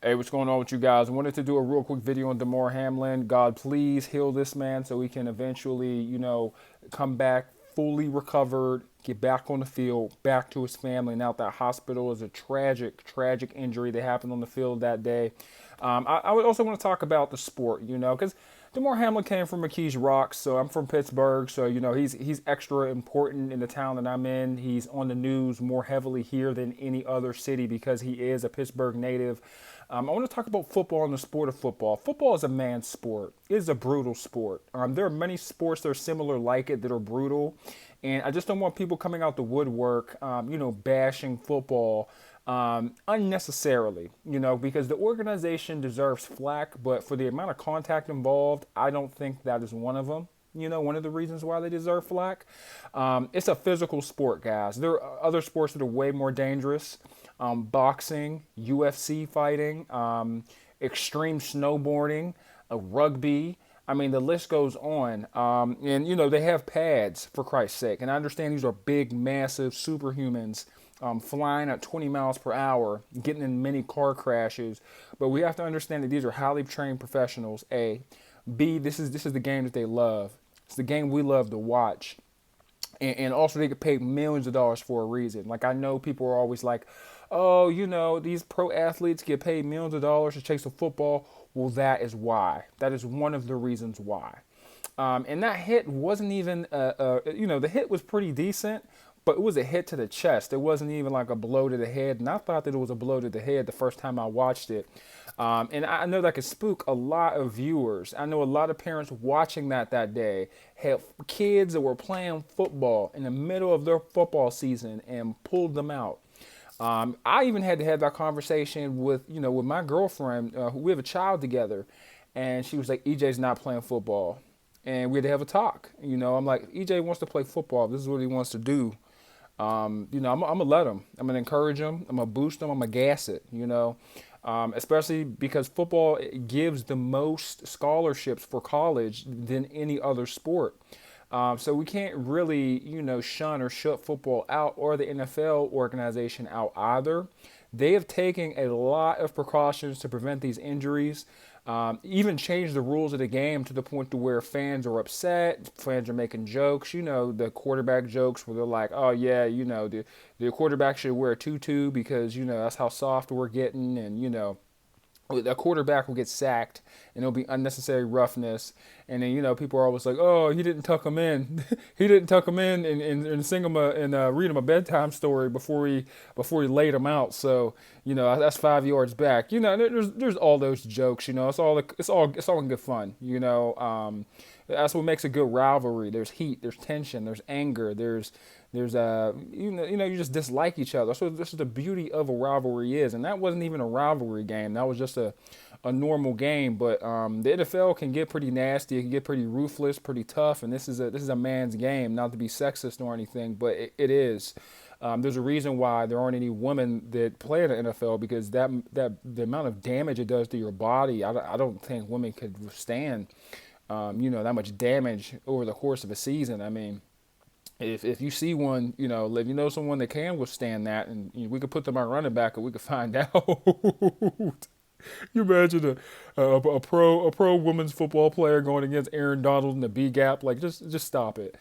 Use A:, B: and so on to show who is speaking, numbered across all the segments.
A: Hey, what's going on with you guys? I wanted to do a real quick video on Damar Hamlin. God, please heal this man so he can eventually, come back fully recovered, get back on the field, back to his family. Now that hospital is a tragic, tragic injury that happened on the field that day. I would also want to talk about the sport, because Damar Hamlin came from McKees Rocks, so I'm from Pittsburgh, so he's extra important in the town that I'm in. He's on the news more heavily here than any other city because he is a Pittsburgh native. I want to talk about football and the sport of football. Football is a man's sport. It is a brutal sport. There are many sports that are similar like it that are brutal, and I just don't want people coming out the woodwork, bashing football unnecessarily, because the organization deserves flack, but for the amount of contact involved, I don't think that is one of them. One of the reasons why they deserve flack. It's a physical sport, guys. There are other sports that are way more dangerous. Boxing, UFC fighting, extreme snowboarding, rugby. I mean, the list goes on. They have pads, for Christ's sake. And I understand these are big, massive superhumans flying at 20 miles per hour, getting in many car crashes. But we have to understand that these are highly trained professionals, A. B, this is the game that they love. It's the game we love to watch. And also they get paid millions of dollars for a reason. Like, I know people are always like, oh, these pro athletes get paid millions of dollars to chase a football. Well, that is why. That is one of the reasons why. And that hit wasn't even, the hit was pretty decent, but it was a hit to the chest. It wasn't even like a blow to the head. And I thought that it was a blow to the head the first time I watched it. And I know that could spook a lot of viewers. I know a lot of parents watching that day had kids that were playing football in the middle of their football season and pulled them out. I even had to have that conversation with my girlfriend. We have a child together, and she was like, "EJ's not playing football," and we had to have a talk. I'm like, EJ wants to play football. This is what he wants to do. I'm gonna let him. I'm gonna encourage him. I'm gonna boost him. I'm gonna gas it. Especially because football gives the most scholarships for college than any other sport. So we can't really, shun or shut football out or the NFL organization out either. They have taken a lot of precautions to prevent these injuries. Even changed the rules of the game to the point to where fans are upset, fans are making jokes. The quarterback jokes where they're like, "Oh yeah, the quarterback should wear a tutu because that's how soft we're getting," and a quarterback will get sacked and it'll be unnecessary roughness. And then, people are always like, oh, he didn't tuck him in. He didn't tuck him in and sing him and read him a bedtime story before he laid him out. So, that's 5 yards back. There's all those jokes, it's all in good fun, that's what makes a good rivalry. There's heat, there's tension, there's anger, there's you just dislike each other. So this is the beauty of a rivalry is, and that wasn't even a rivalry game. That was just a normal game. But the NFL can get pretty nasty. It can get pretty ruthless, pretty tough. And this is a man's game. Not to be sexist or anything, but it is. There's a reason why there aren't any women that play in the NFL because that the amount of damage it does to your body, I don't think women could withstand. That much damage over the course of a season. I mean, if you see one, if you know someone that can withstand that, and we could put them on running back, and we could find out. You imagine a pro women's football player going against Aaron Donald in the B gap, like just stop it.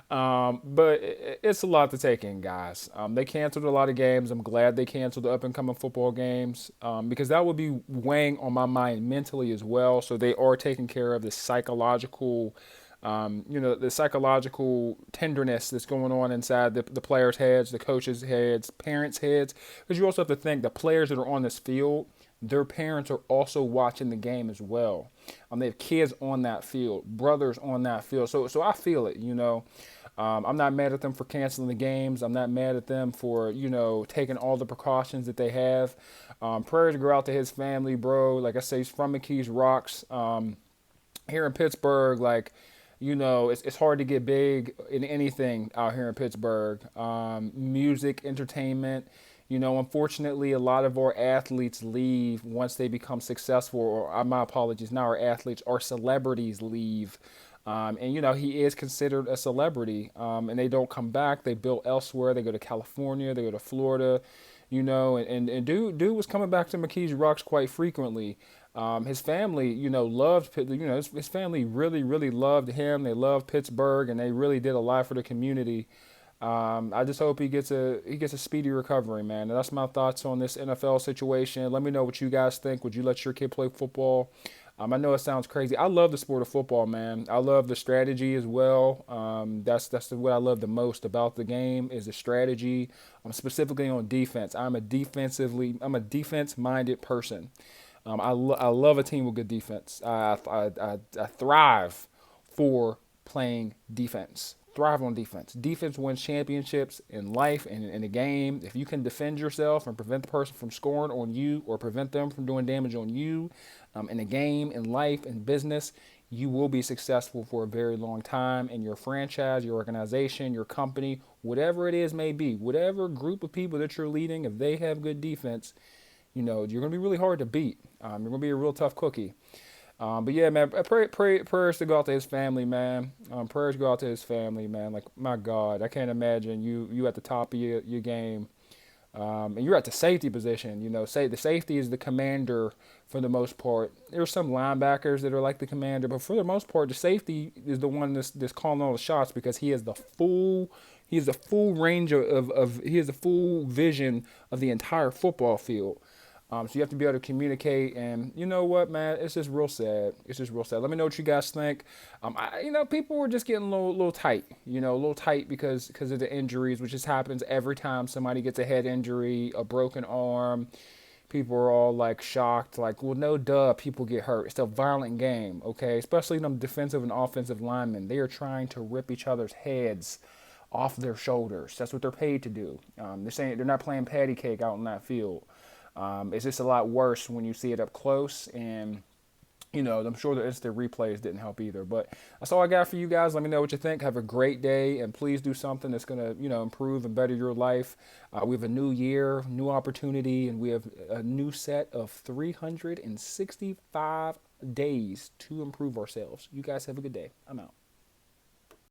A: But it's a lot to take in, guys. They canceled a lot of games. I'm glad they canceled the up and coming football games because that would be weighing on my mind mentally as well. So they are taking care of the psychological the psychological tenderness that's going on inside the players' heads, the coaches' heads, parents' heads. Because you also have to think the players that are on this field, their parents are also watching the game as well. They have kids on that field, brothers on that field. So I feel it. I'm not mad at them for canceling the games. I'm not mad at them for, taking all the precautions that they have. Prayers go out to his family, bro. Like I say, he's from McKees Rocks. Here in Pittsburgh, like, it's hard to get big in anything out here in Pittsburgh. Music, entertainment. Unfortunately, a lot of our athletes leave once they become successful, or my apologies, not our athletes, our celebrities leave. And he is considered a celebrity, and they don't come back. They build elsewhere. They go to California, they go to Florida, and dude was coming back to McKees Rocks quite frequently. His family, loved, his family really, really loved him. They loved Pittsburgh, and they really did a lot for the community. I just hope he gets a speedy recovery, man. And that's my thoughts on this NFL situation. Let me know what you guys think. Would you let your kid play football? I know it sounds crazy. I love the sport of football, man. I love the strategy as well. That's what I love the most about the game is the strategy. Specifically on defense. I'm a defense-minded person. I love a team with good defense. I thrive for playing defense. Thrive on defense. Defense wins championships in life and in the game. If you can defend yourself and prevent the person from scoring on you or prevent them from doing damage on you in the game, in life, in business, you will be successful for a very long time in your franchise, your organization, your company, whatever it is may be. Whatever group of people that you're leading, if they have good defense, you're going to be really hard to beat. You're going to be a real tough cookie. But yeah, man, prayers to go out to his family, man. Prayers go out to his family, man. Like, my God, I can't imagine you at the top of your game. And you're at the safety position. Say the safety is the commander for the most part. There are some linebackers that are like the commander, but for the most part, the safety is the one that's calling all the shots because he has the full range he has the full vision of the entire football field. So you have to be able to communicate, and you know what, man? It's just real sad. It's just real sad. Let me know what you guys think. People were just getting a little tight, a little tight because of the injuries, which just happens every time somebody gets a head injury, a broken arm. People are all like shocked, like, well, no, duh, people get hurt. It's a violent game, okay? Especially them defensive and offensive linemen. They are trying to rip each other's heads off their shoulders. That's what they're paid to do. They're not playing patty cake out in that field. It's just a lot worse when you see it up close, and I'm sure the instant replays didn't help either. But that's all I got for you guys. Let me know what you think. Have a great day, and please do something that's gonna improve and better your life. We have a new year, new opportunity, and we have a new set of 365 days to improve ourselves. You guys have a good day. I'm out.